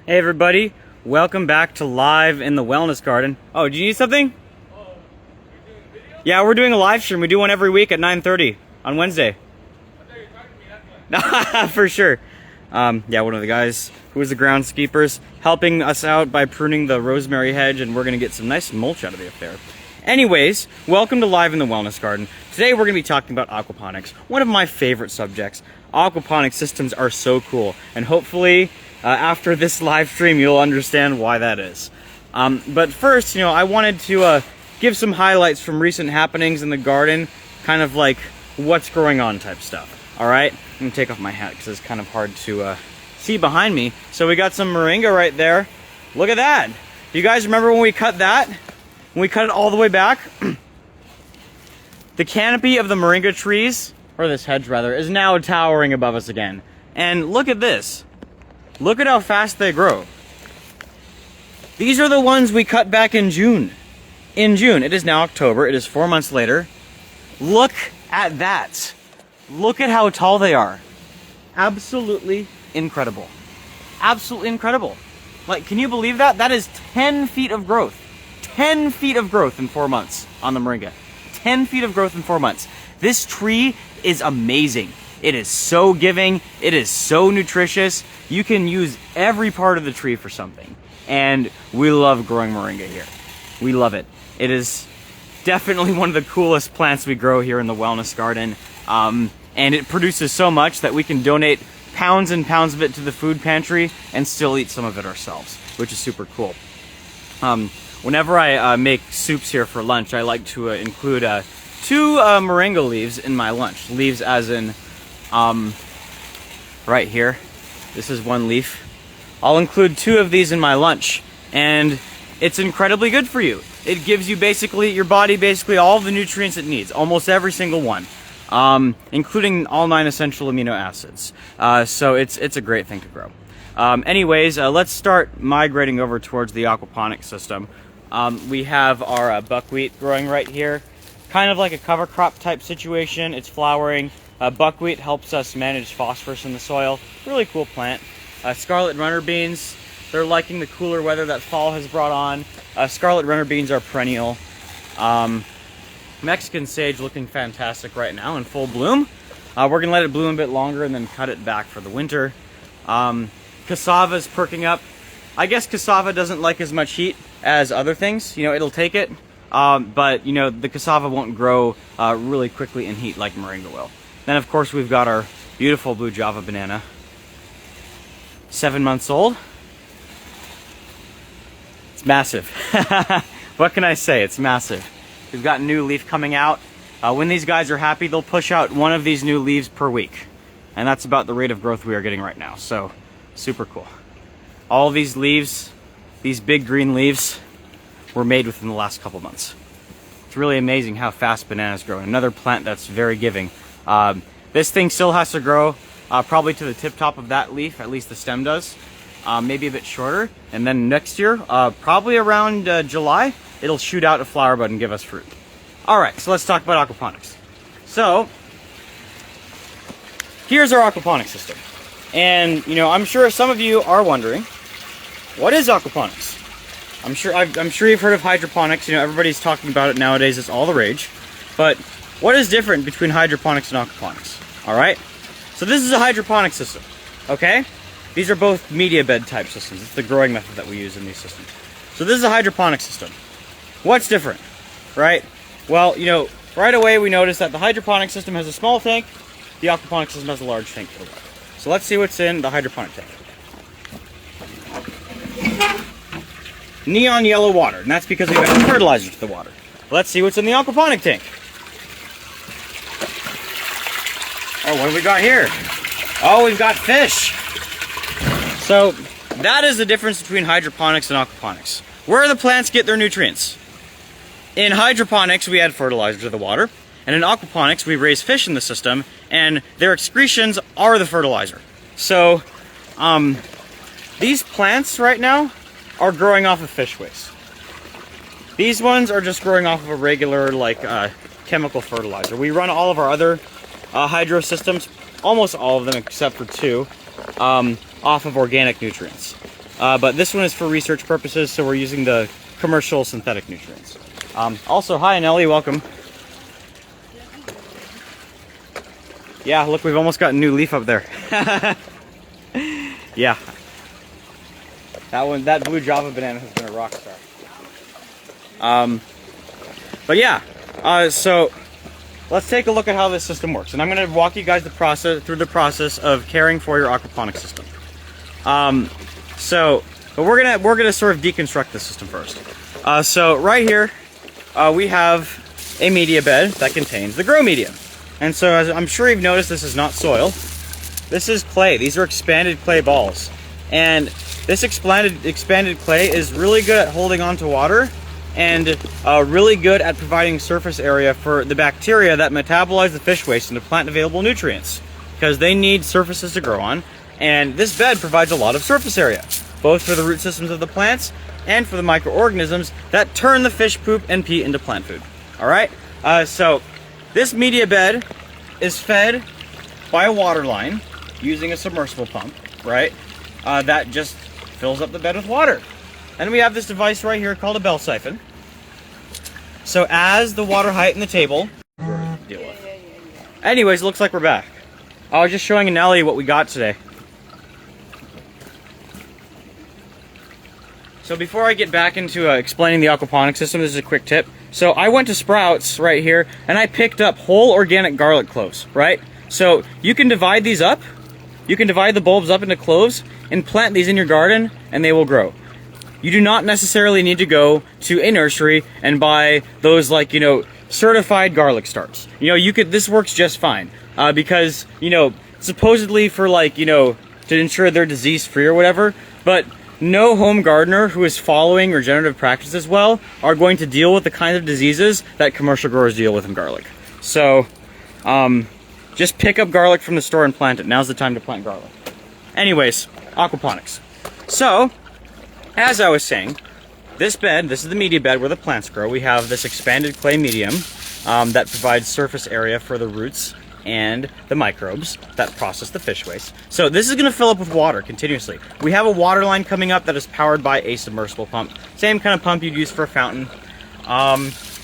Hey everybody, welcome back to Live in the Wellness Garden. Oh, do you need something? Oh, you're doing video? Yeah, we're doing a live stream. We do one every week at 9:30 on Wednesday. I thought you were talking to me, that's why. For sure. Yeah, one of the guys who was the groundskeepers helping us out by pruning the rosemary hedge, and we're gonna get some nice mulch out of the affair. Anyways, welcome to Live in the Wellness Garden. Today we're gonna be talking about aquaponics, one of my favorite subjects. Aquaponic systems are so cool, and hopefully after this live stream you'll understand why that is. But first, I wanted to give some highlights from recent happenings in the garden, kind of like what's going on type stuff. All right, I'm gonna take off my hat because it's kind of hard to see behind me. So we got some moringa right there. Look at that. Do you guys remember when we cut that? When we cut it all the way back? The canopy of the moringa trees, or this hedge rather, is now towering above us again. And look at this. Look at how fast they grow. These are the ones we cut back in June. In June. It is now October. It is 4 months later. Look at that. Look at how tall they are. Absolutely incredible. Absolutely incredible. Like, can you believe that? That is 10 feet of growth. 10 feet of growth in 4 months on the moringa. 10 feet of growth in 4 months. This tree is amazing. It is so giving. It is so nutritious. You can use every part of the tree for something. And we love growing moringa here. We love it. It is definitely one of the coolest plants we grow here in the Wellness Garden. And it produces so much that we can donate pounds and pounds of it to the food pantry and still eat some of it ourselves, which is super cool. Whenever I make soups here for lunch, I like to include 2 moringa leaves in my lunch. Leaves as in right here. This is 1 leaf. I'll include 2 of these in my lunch, and it's incredibly good for you. It gives you your body all the nutrients it needs, almost every single one, including all 9 essential amino acids. So it's a great thing to grow. Anyways, let's start migrating over towards the aquaponic system. We have our buckwheat growing right here, kind of like a cover crop type situation. It's flowering. Buckwheat helps us manage phosphorus in the soil. Really cool plant. Scarlet runner beans, they're liking the cooler weather that fall has brought on. Scarlet runner beans are perennial. Mexican sage looking fantastic right now in full bloom. We're gonna let it bloom a bit longer and then cut it back for the winter. Cassava's perking up. I guess cassava doesn't like as much heat as other things. It'll take it, but the cassava won't grow really quickly in heat like moringa will. Then of course we've got our beautiful blue Java banana. 7 months old. It's massive. What can I say? It's massive. We've got new leaf coming out. When these guys are happy, they'll push out 1 of these new leaves per week. And that's about the rate of growth we are getting right now. So, super cool. All these leaves, these big green leaves, were made within the last couple months. It's really amazing how fast bananas grow. Another plant that's very giving. This thing still has to grow probably to the tip top of that leaf, at least the stem does. Maybe a bit shorter. And then next year, probably around July, it'll shoot out a flower bud and give us fruit. All right, so let's talk about aquaponics. So, here's our aquaponics system. And, I'm sure some of you are wondering, what is aquaponics? I'm sure you've heard of hydroponics. Everybody's talking about it nowadays. It's all the rage. But what is different between hydroponics and aquaponics? All right? So this is a hydroponic system, okay? These are both media bed type systems. It's the growing method that we use in these systems. So this is a hydroponic system. What's different, right? Well, right away we notice that the hydroponic system has a small tank. The aquaponic system has a large tank for the water. So let's see what's in the hydroponic tank. Neon yellow water, and that's because we've got fertilizer to the water. Let's see what's in the aquaponic tank. Oh, what do we got here? Oh, we've got fish. So that is the difference between hydroponics and aquaponics. Where do the plants get their nutrients? In hydroponics, we add fertilizer to the water, and in aquaponics, we raise fish in the system, and their excretions are the fertilizer. So, these plants right now are growing off of fish waste. These ones are just growing off of a regular, chemical fertilizer. We run all of our other hydro systems, almost all of them except for 2, off of organic nutrients. but this one is for research purposes, so we're using the commercial synthetic nutrients. Also, hi Nelly, welcome. Yeah, look, we've almost got a new leaf up there. Yeah. That blue Java banana has been a rock star. But yeah, so let's take a look at how this system works. And I'm going to walk you guys through the process of caring for your aquaponics system. But we're gonna sort of deconstruct the system first. So right here, we have a media bed that contains the grow medium. And so as I'm sure you've noticed, this is not soil. This is clay. These are expanded clay balls. And this expanded clay is really good at holding on to water and really good at providing surface area for the bacteria that metabolize the fish waste into plant available nutrients, because they need surfaces to grow on. And this bed provides a lot of surface area, both for the root systems of the plants and for the microorganisms that turn the fish poop and pee into plant food. All right, so this media bed is fed by a water line using a submersible pump, right? That just fills up the bed with water. And we have this device right here called a bell siphon. So as the water height in the table, deal with. Anyways, looks like we're back. I was just showing Nelly what we got today. So before I get back into explaining the aquaponics system, this is a quick tip. So I went to Sprouts right here and I picked up whole organic garlic cloves, right? So you can divide these up. You can divide the bulbs up into cloves and plant these in your garden and they will grow. You do not necessarily need to go to a nursery and buy those, like, you know, certified garlic starts. You know, this works just fine because, you know, supposedly for, like, you know, to ensure they're disease free or whatever, but no home gardener who is following regenerative practices well are going to deal with the kinds of diseases that commercial growers deal with in garlic. So, just pick up garlic from the store and plant it. Now's the time to plant garlic. Anyways, aquaponics. So, as I was saying, this is the media bed where the plants grow. We have this expanded clay medium that provides surface area for the roots and the microbes that process the fish waste. So this is going to fill up with water continuously. We have a water line coming up that is powered by a submersible pump. Same kind of pump you'd use for a fountain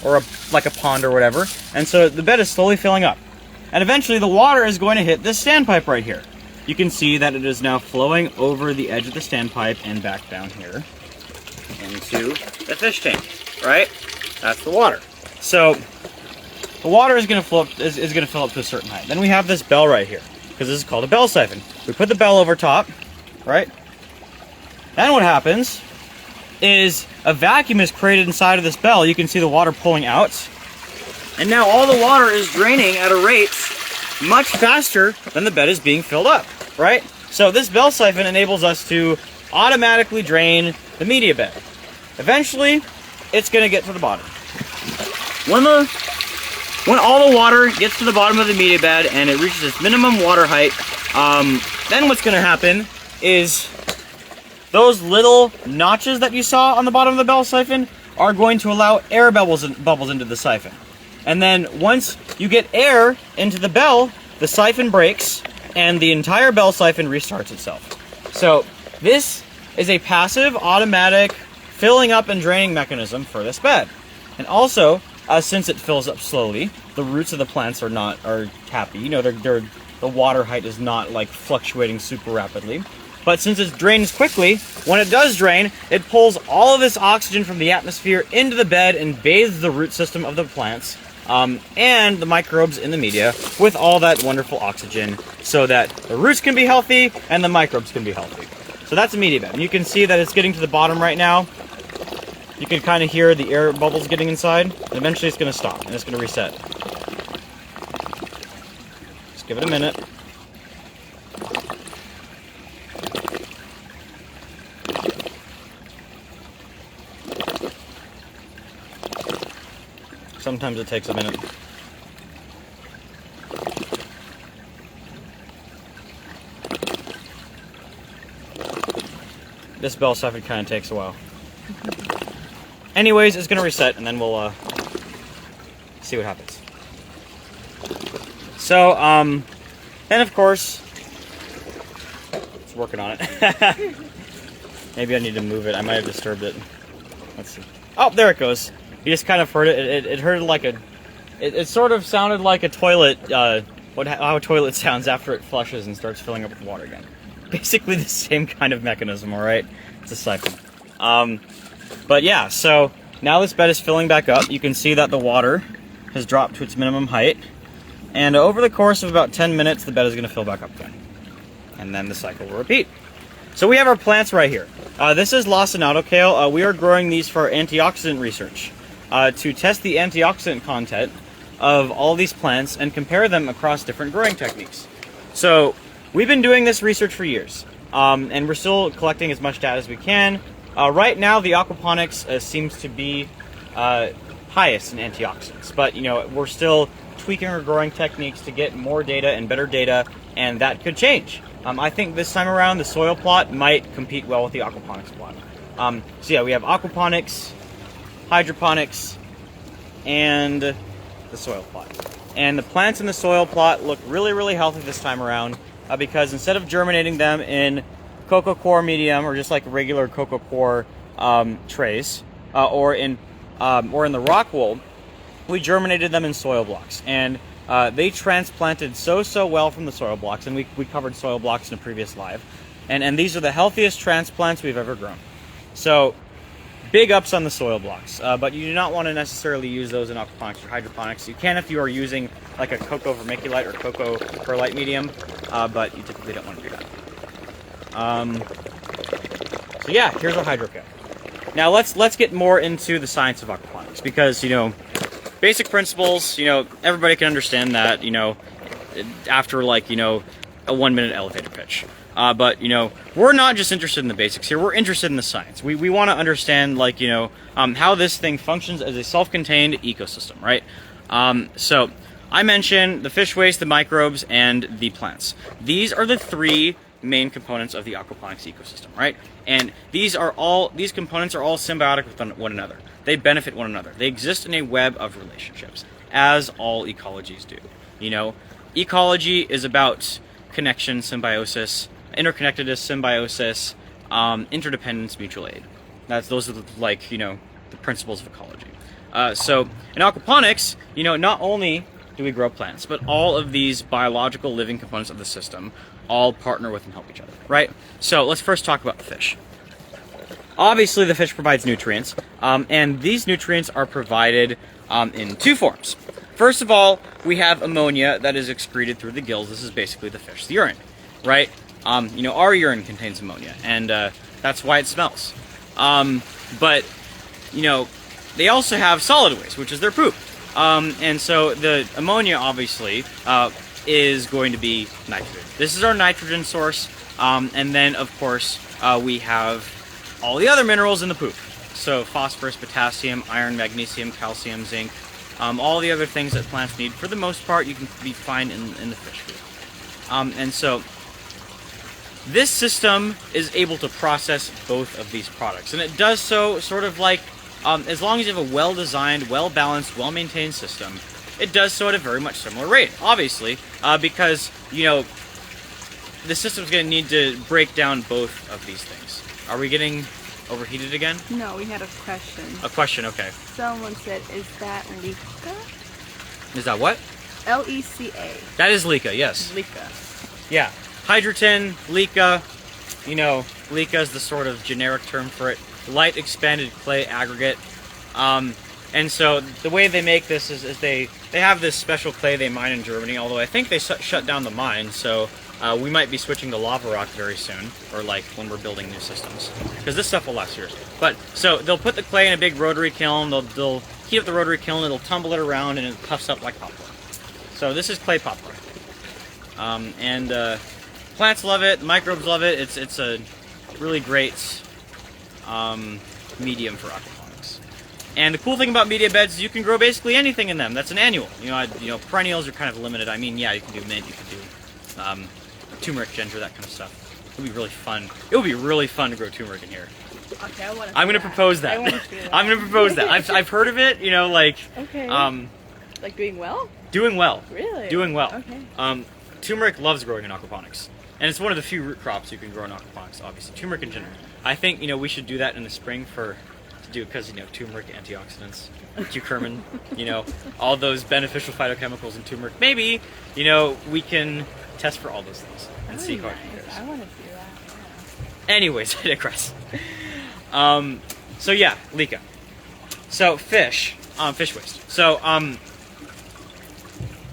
or like a pond or whatever. And so the bed is slowly filling up. And eventually the water is going to hit this standpipe right here. You can see that it is now flowing over the edge of the standpipe and back down here into the fish tank, right? That's the water. So the water is going to fill up to a certain height. Then we have this bell right here, because this is called a bell siphon. We put the bell over top, right? Then what happens is a vacuum is created inside of this bell. You can see the water pulling out. And now all the water is draining at a rate much faster than the bed is being filled up, right? So this bell siphon enables us to automatically drain the media bed. Eventually, it's going to get to the bottom. When all the water gets to the bottom of the media bed and it reaches its minimum water height, then what's going to happen is those little notches that you saw on the bottom of the bell siphon are going to allow air bubbles into the siphon. And then once you get air into the bell, the siphon breaks and the entire bell siphon restarts itself. So this is a passive, automatic filling up and draining mechanism for this bed. And also, since it fills up slowly, the roots of the plants are happy. You know, the water height is not like fluctuating super rapidly. But since it drains quickly, when it does drain, it pulls all of this oxygen from the atmosphere into the bed and bathes the root system of the plants and the microbes in the media with all that wonderful oxygen so that the roots can be healthy and the microbes can be healthy. So that's a media bed. And you can see that it's getting to the bottom right now. You can kind of hear the air bubbles getting inside. And eventually it's going to stop and it's going to reset. Just give it a minute. Sometimes it takes a minute. This bell siphon kind of takes a while. Anyways, it's going to reset and then we'll see what happens. So, then of course, it's working on it. Maybe I need to move it. I might have disturbed it. Let's see. Oh, there it goes. You just kind of heard it. It heard like a... It sort of sounded like a toilet, how a toilet sounds after it flushes and starts filling up with water again. Basically the same kind of mechanism, alright? It's a siphon. But yeah, so now this bed is filling back up. You can see that the water has dropped to its minimum height. And over the course of about 10 minutes, the bed is going to fill back up again. And then the cycle will repeat. So we have our plants right here. This is lacinato kale. We are growing these for antioxidant research to test the antioxidant content of all these plants and compare them across different growing techniques. So we've been doing this research for years, and we're still collecting as much data as we can. Right now, the aquaponics seems to be highest in antioxidants, but we're still tweaking our growing techniques to get more data and better data, and that could change. I think this time around the soil plot might compete well with the aquaponics plot. So yeah, we have aquaponics, hydroponics, and the soil plot. And the plants in the soil plot look really, really healthy this time around because instead of germinating them in coco coir medium or just like regular coco coir trays or in the rock wool, we germinated them in soil blocks. And they transplanted so well from the soil blocks, and we covered soil blocks in a previous live. And these are the healthiest transplants we've ever grown. So big ups on the soil blocks, but you do not want to necessarily use those in aquaponics or hydroponics. You can if you are using like a cocoa vermiculite or cocoa perlite medium, but you typically don't want to do that. So yeah, here's our hydrocale. Now let's get more into the science of aquaponics because basic principles. Everybody can understand that. After like a 1-minute elevator pitch. But we're not just interested in the basics here. We're interested in the science. We want to understand how this thing functions as a self-contained ecosystem, right? So I mentioned the fish waste, the microbes, and the plants. These are the three main components of the aquaponics ecosystem, right? And these components are all symbiotic with one another. They benefit one another. They exist in a web of relationships, as all ecologies do. Ecology is about connection, symbiosis, interconnectedness, symbiosis, interdependence, mutual aid. Those are the principles of ecology. So in aquaponics, not only do we grow plants, but all of these biological living components of the system all partner with and help each other, right? So let's first talk about the fish. Obviously, the fish provides nutrients, and these nutrients are provided in two forms. First of all, we have ammonia that is excreted through the gills. This is basically the fish's urine, right? Our urine contains ammonia, and that's why it smells. But they also have solid waste, which is their poop. And so the ammonia, obviously, is going to be nitrogen. This is our nitrogen source, and then, of course, we have all the other minerals in the poop. So phosphorus, potassium, iron, magnesium, calcium, zinc, all the other things that plants need. For the most part, you can find in the fish food. And so this system is able to process both of these products. And it does so sort of like, as long as you have a well-designed, well-balanced, well-maintained system, it does so at a very much similar rate, obviously, because, the system's going to need to break down both of these things. Are we getting overheated again? No, we had a question. A question, okay. Someone said, is that LECA? Is that what? L-E-C-A. That is LECA, yes. LECA. Yeah. Hydrogen, LECA. LECA is the sort of generic term for it. Light expanded clay aggregate. And so the way they make this is they have this special clay they mine in Germany, although I think they shut down the mine, so we might be switching to lava rock very soon, or when we're building new systems, because this stuff will last years. But so they'll put the clay in a big rotary kiln, they'll heat up the rotary kiln, it'll tumble it around, and it puffs up like popcorn. So this is clay popcorn. Plants love it, microbes love it. It's a really great medium for aquaponics. And the cool thing about media beds is you can grow basically anything in them. That's an annual. Perennials are kind of limited. I mean, yeah, you can do mint, you can do turmeric, ginger, that kind of stuff. It would be really fun. It would be really fun to grow turmeric in here. Okay, I'm going to propose that. I'm going to propose that. I've heard of it, Okay. Like doing well? Doing well. Really? Doing well. Okay. Turmeric loves growing in aquaponics. And it's one of the few root crops you can grow in aquaponics, obviously. Turmeric in general. I think, we should do that in the spring because, turmeric, antioxidants, curcumin, all those beneficial phytochemicals in turmeric. Maybe, we can test for all those things and see how it compares. I want to do that. Anyways, I digress. So yeah, LECA. So fish waste. So,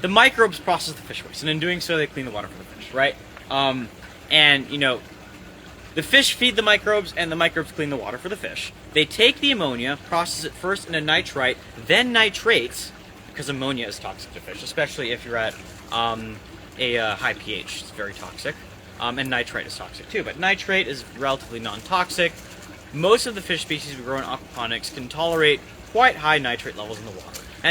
the microbes process the fish waste, and in doing so, they clean the water for the fish, right? And, the fish feed the microbes, and the microbes clean the water for the fish. They take the ammonia, process it first into nitrite, then nitrates, because ammonia is toxic to fish, especially if you're at a high pH. It's very toxic. And nitrite is toxic too, but nitrate is relatively non-toxic. Most of the fish species we grow in aquaponics can tolerate quite high nitrate levels in the water.